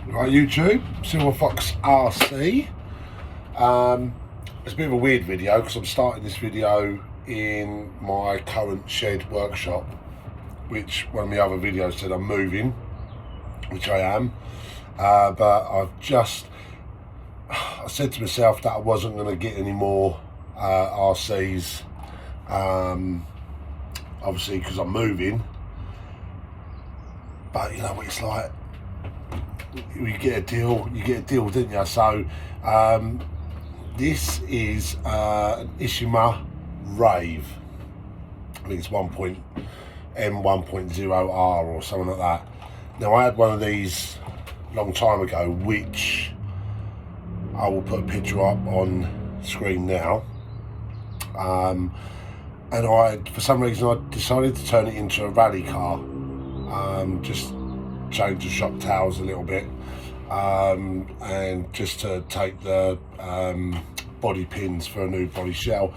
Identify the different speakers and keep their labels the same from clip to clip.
Speaker 1: Right, YouTube, Silver Fox RC. It's a bit of a weird video because I'm starting this video in my current shed workshop, which one of my other videos said I'm moving, which I am. But I said to myself that I wasn't going to get any more RCs, obviously because I'm moving. But you know what it's like. You get a deal, didn't you? So this is an Ishima Rave. I think it's M1.0R or something like that. Now I had one of these a long time ago, which I will put a picture up on screen now. And for some reason I decided to turn it into a rally car. Just change the shock towers a little bit, and just to take the body pins for a new body shell.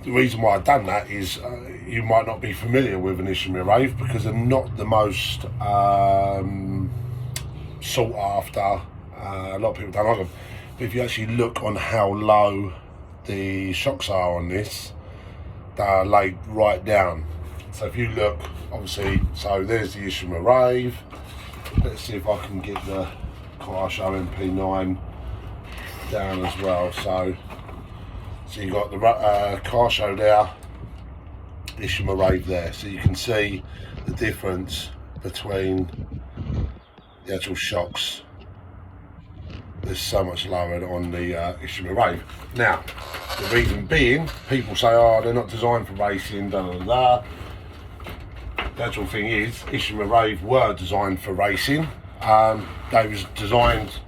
Speaker 1: The reason why I've done that is you might not be familiar with an Ishima Rave because they're not the most sought after. A lot of people don't like them, but if you actually look on how low the shocks are on this, they're laid right down. So if you look, obviously, so there's the Ishima Rave. Let's see if I can get the car show MP9 down as well. So you got the car show there, Ishima Rave there. So you can see the difference between the actual shocks. There's so much lower on the Ishima Rave. Now, the reason being, people say, oh, they're not designed for racing, da da da. The actual thing is, Ishima Rave were designed for racing. They was designed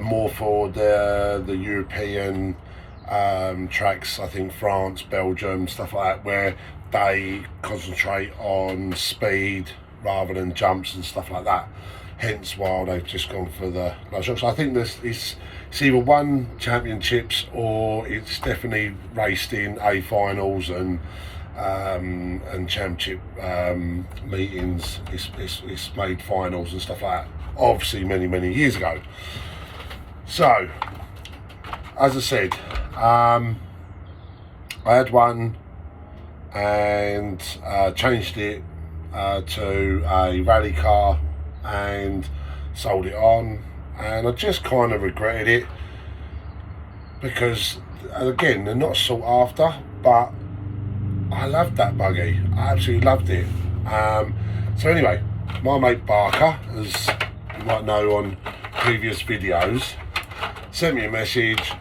Speaker 1: more for the European tracks, I think France, Belgium, stuff like that, where they concentrate on speed rather than jumps and stuff like that. Hence why they've just gone for the low shocks. I think it's either won championships or it's definitely raced in A finals and championship meetings. It's made finals and stuff like that. Obviously many years ago. So as I said, I had one and changed it to a rally car and sold it on, and I just kind of regretted it because, again, they're not sought after, but I loved that buggy. I absolutely loved it. So anyway, my mate Barker, as you might know on previous videos, sent me a message,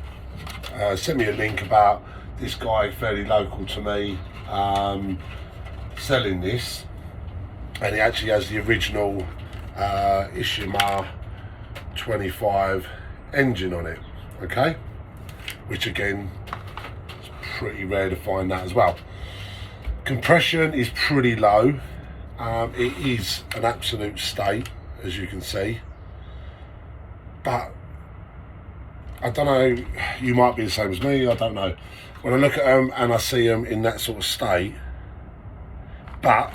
Speaker 1: sent me a link about this guy fairly local to me selling this, and he actually has the original Ishima 25 engine on it, okay, which again is pretty rare to find that as well. Compression is pretty low. It is an absolute state, as you can see, but I don't know, you might be the same as me, I don't know. When I look at them and I see them in that sort of state, but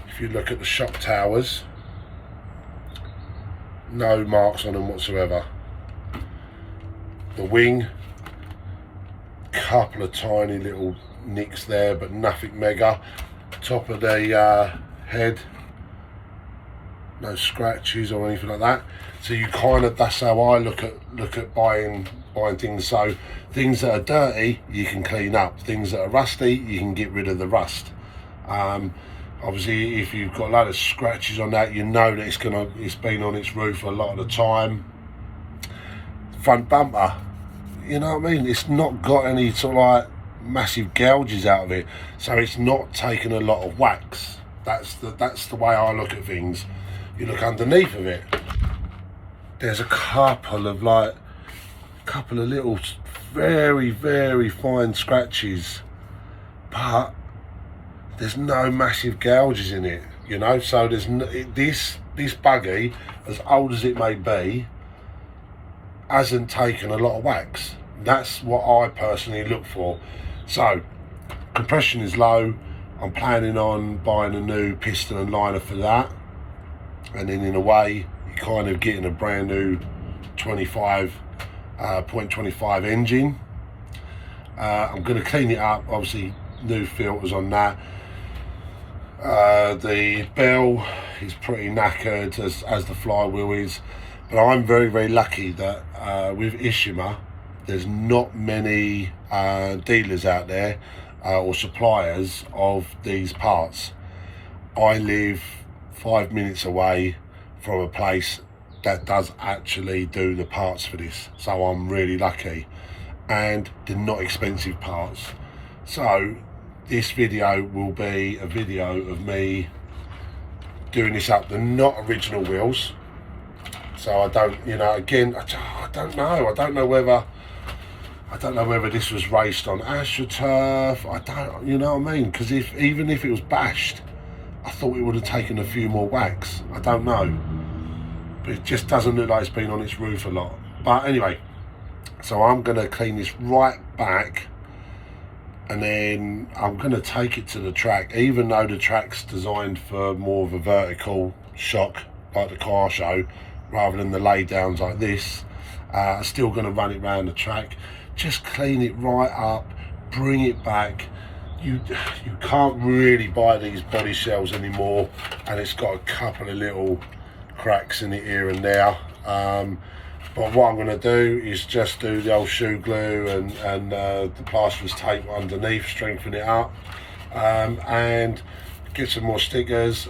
Speaker 1: if you look at the shock towers, no marks on them whatsoever. The wing, couple of tiny little nicks there, but nothing mega. Top of the head, no scratches or anything like that. So you kind of, that's how I look at buying things. So things that are dirty you can clean up, things that are rusty you can get rid of the rust. Obviously, if you've got a lot of scratches on that, you know that it's been on its roof a lot of the time. Front bumper, you know what I mean? It's not got any sort of like massive gouges out of it, so it's not taken a lot of wax. That's the way I look at things. You look underneath of it, there's a couple of little very fine scratches, but there's no massive gouges in it, you know. So there's this buggy, as old as it may be, hasn't taken a lot of wax. That's what I personally look for. So compression is low. I'm planning on buying a new piston and liner for that, and then in a way you're kind of getting a brand new 25.25 engine. I'm going to clean it up, obviously new filters on that. The bell is pretty knackered as the flywheel is, but I'm very, very lucky that with Ishima there's not many dealers out there or suppliers of these parts. I live 5 minutes away from a place that does actually do the parts for this, so I'm really lucky, and they're not expensive parts. So this video will be a video of me doing this up. They're not original wheels, so I don't, you know, again, I don't know whether this was raced on AstroTurf. I don't, you know what I mean? Because even if it was bashed, I thought it would have taken a few more wax. I don't know, but it just doesn't look like it's been on its roof a lot. But anyway, so I'm gonna clean this right back, and then I'm going to take it to the track. Even though the track's designed for more of a vertical shock like the car show rather than the lay downs like this, I'm still going to run it around the track, just clean it right up, bring it back. You can't really buy these body shells anymore, and it's got a couple of little cracks in it here and there. But what I'm going to do is just do the old shoe glue and the plasterer's tape underneath, strengthen it up, and get some more stickers.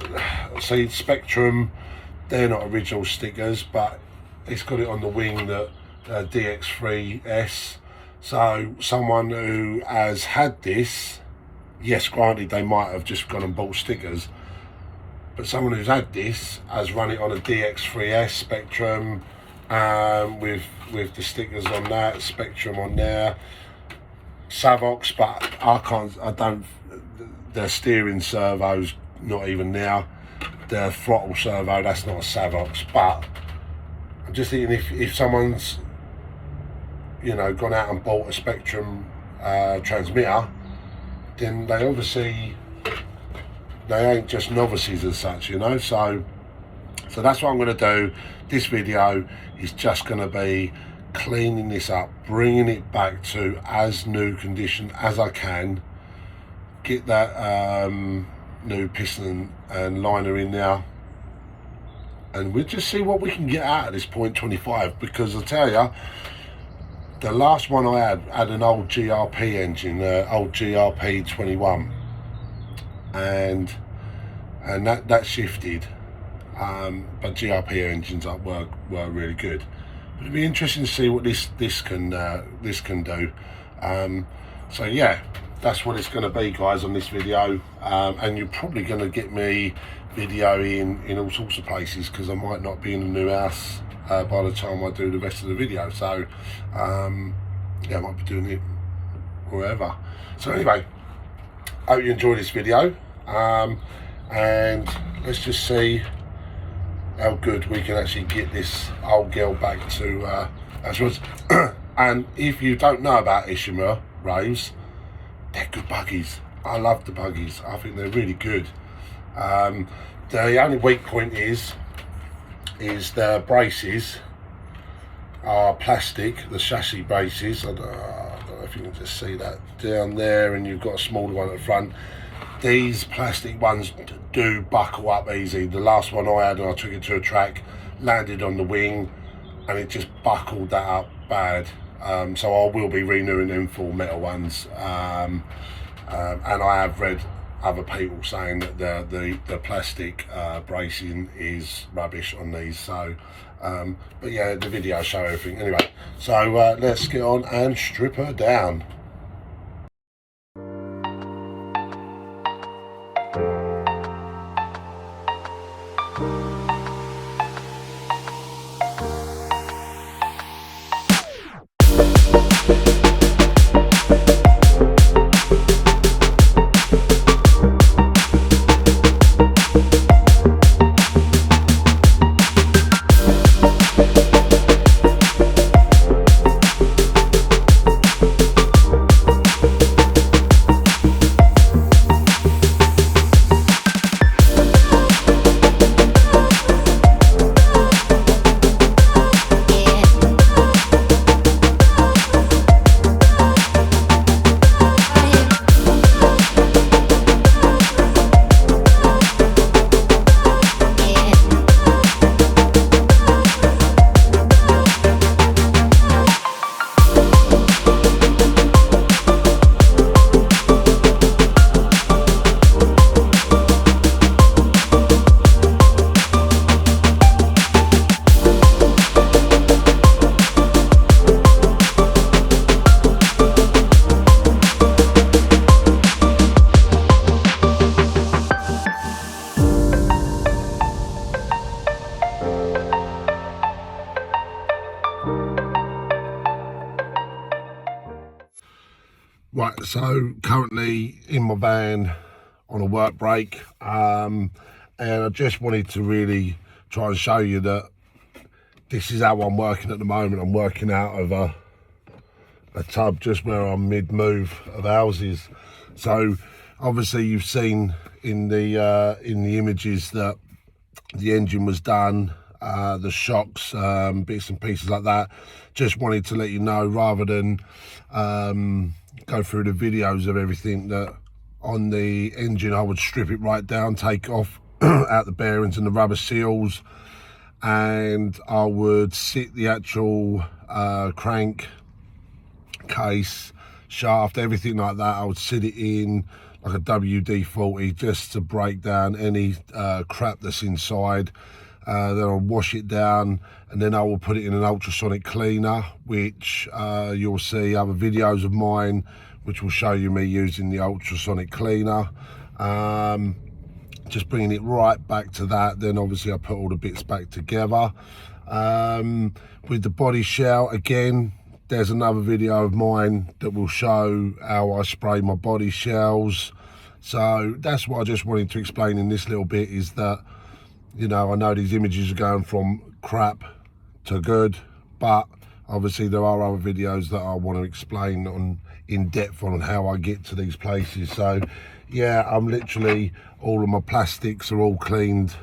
Speaker 1: See, Spectrum, they're not original stickers, but it's got it on the wing that DX3S. So someone who has had this, yes, granted they might have just gone and bought stickers, but someone who's had this has run it on a DX3S Spectrum, with the stickers on that, Spectrum on there, Savox, but the steering servo's not even there, the throttle servo, that's not a Savox. But I'm just thinking, if someone's, you know, gone out and bought a Spectrum transmitter, then they obviously, they ain't just novices as such, you know. So that's what I'm going to do. This video is just going to be cleaning this up, bringing it back to as new condition as I can, get that new piston and liner in there, and we'll just see what we can get out of this 0.25, because I tell you, the last one I had an old GRP engine, old GRP 21, and that shifted. But GRP engines were really good. But it'd be interesting to see what this can do. So yeah, that's what it's going to be, guys, on this video. And you're probably going to get me videoing in all sorts of places, because I might not be in a new house by the time I do the rest of the video. So yeah, I might be doing it wherever. So anyway, I hope you enjoyed this video, and let's just see how good we can actually get this old girl back to as was. And if you don't know about Ishima Raves, they're good buggies. I love the buggies. I think they're really good. The only weak point is the braces are plastic, the chassis braces. I don't know if you can just see that down there, and you've got a smaller one at the front. These plastic ones do buckle up easy. The last one I had, and I took it to a track, landed on the wing, and it just buckled that up bad. So I will be renewing them for metal ones. And I have read other people saying that the plastic bracing is rubbish on these. So, but yeah, the video show everything. Anyway, so let's get on and strip her down. Right, so currently in my van on a work break, and I just wanted to really try and show you that this is how I'm working at the moment. I'm working out of a tub just where I'm mid-move of houses. So obviously you've seen in the images that the engine was done, the shocks, bits and pieces like that. Just wanted to let you know, rather than go through the videos of everything, that on the engine I would strip it right down, take off out the bearings and the rubber seals, and I would sit the actual crank case, shaft, everything like that. I would sit it in like a WD-40 just to break down any crap that's inside. Then I'll wash it down, and then I will put it in an ultrasonic cleaner, which you'll see other videos of mine which will show you me using the ultrasonic cleaner. Just bringing it right back to that. Then obviously I put all the bits back together. With the body shell, again, there's another video of mine that will show how I spray my body shells. So that's what I just wanted to explain in this little bit, is that, you know, I know these images are going from crap to good, but obviously there are other videos that I want to explain on in depth on how I get to these places. So yeah, I'm literally, all of my plastics are all cleaned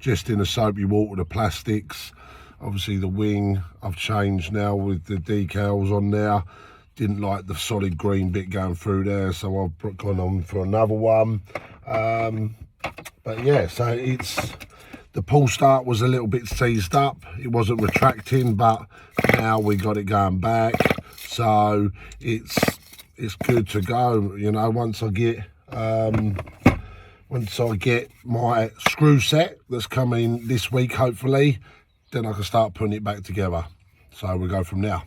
Speaker 1: just in a soapy water, the plastics. Obviously the wing I've changed now with the decals on there. Didn't like the solid green bit going through there, so I've gone on for another one. But yeah, so it's, the pull start was a little bit seized up. It wasn't retracting, but now we got it going back. So it's good to go. You know, once I get my screw set that's coming this week, hopefully, then I can start putting it back together. So we'll go from there.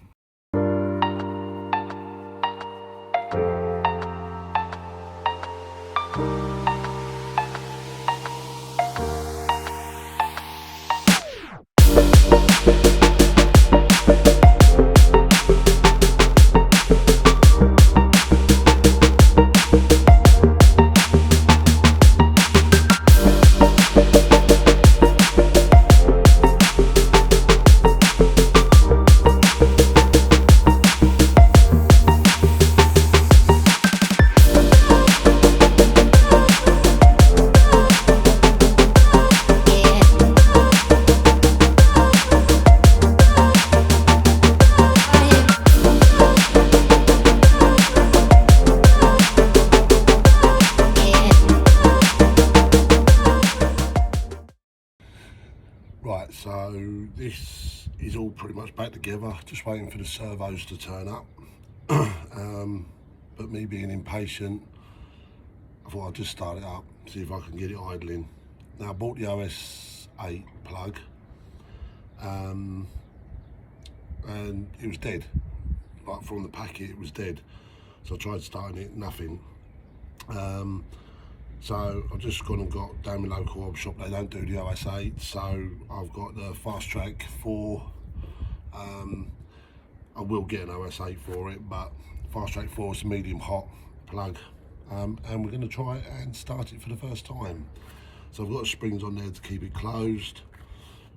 Speaker 1: Right, so this is all pretty much back together, just waiting for the servos to turn up. But me being impatient, I thought I'd just start it up, see if I can get it idling. Now I bought the OS 8 plug, and it was dead. Like from the packet, it was dead. So I tried starting it, nothing. So I've just gone and got down my local hobby shop. They don't do the OS 8, so I've got the Fast Track 4. I will get an OS 8 for it, but Fast Track 4 is a medium hot plug, and we're going to try it and start it for the first time. So I've got springs on there to keep it closed,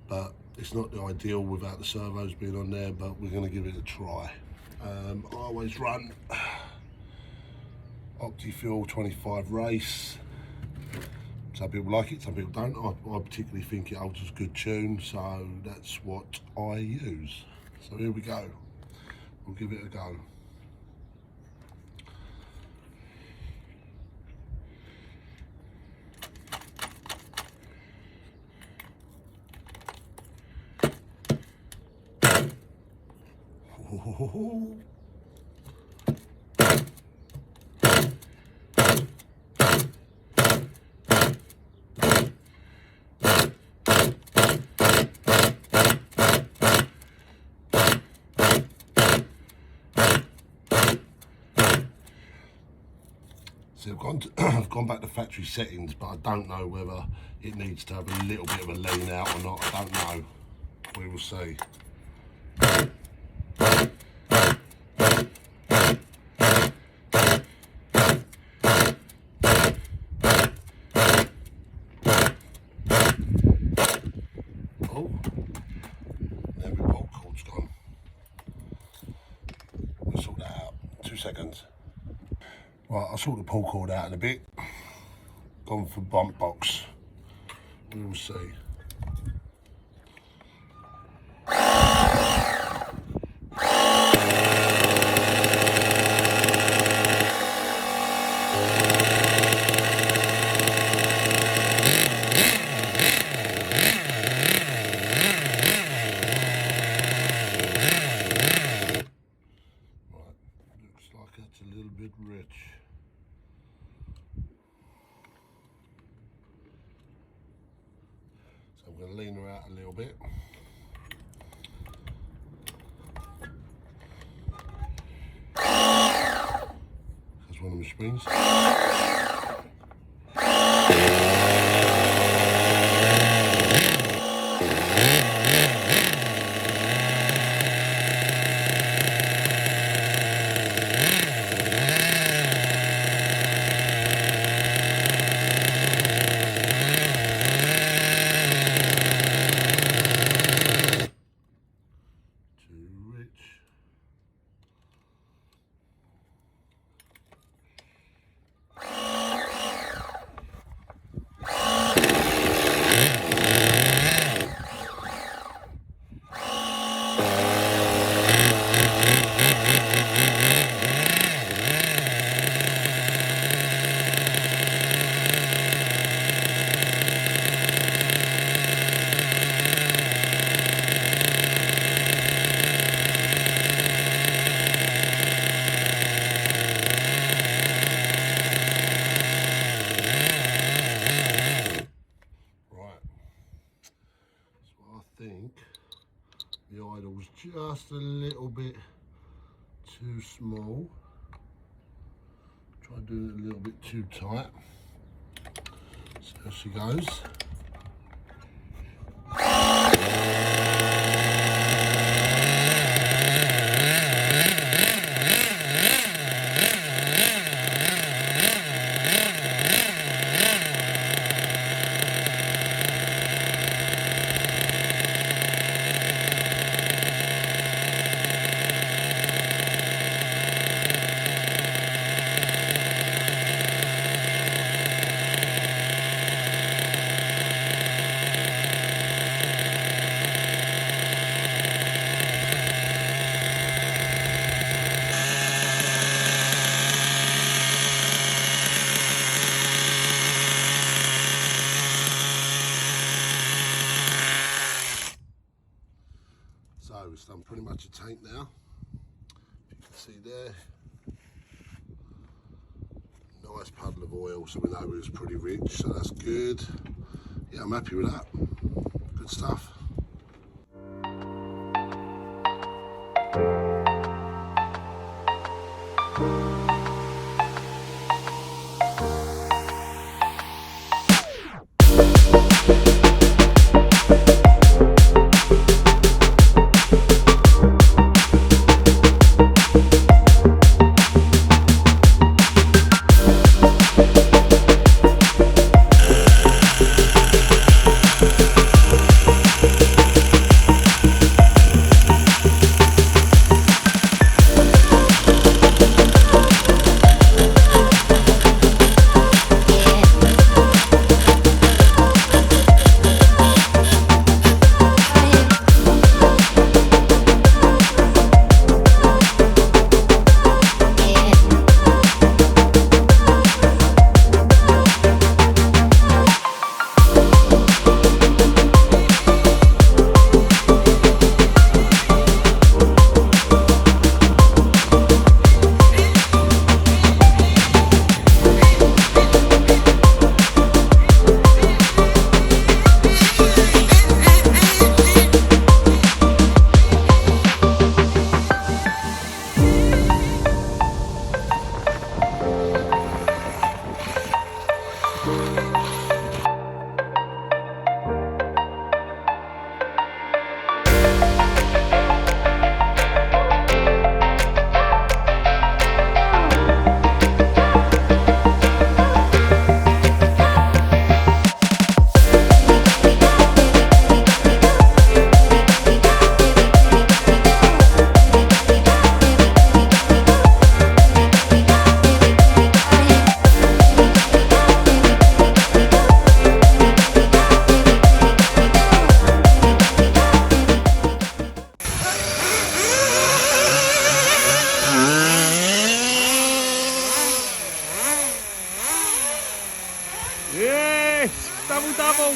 Speaker 1: but it's not the ideal without the servos being on there, but we're going to give it a try. I always run Opti-Fuel 25 race. Some people like it, some people don't. I particularly think it alters good tune, so that's what I use. So here we go. We'll give it a go. So I've gone back to factory settings, but I don't know whether it needs to have a little bit of a lean out or not. I don't know. We will see. Oh, there we pull cord's gone. We'll sort that out. 2 seconds. Right, I'll sort the pull cord out in a bit. Gone for bump box. We'll see. That's a little bit rich. So I'm going to lean her out a little bit. That's one of my springs. The idle's just a little bit too small. Try doing it a little bit too tight. So there she goes. So it's done pretty much a tank now. You can see there, nice puddle of oil, so we know it was pretty rich, so that's good. Yeah, I'm happy with that. Good stuff.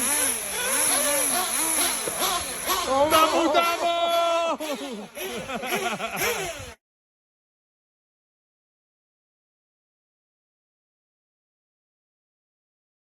Speaker 2: go.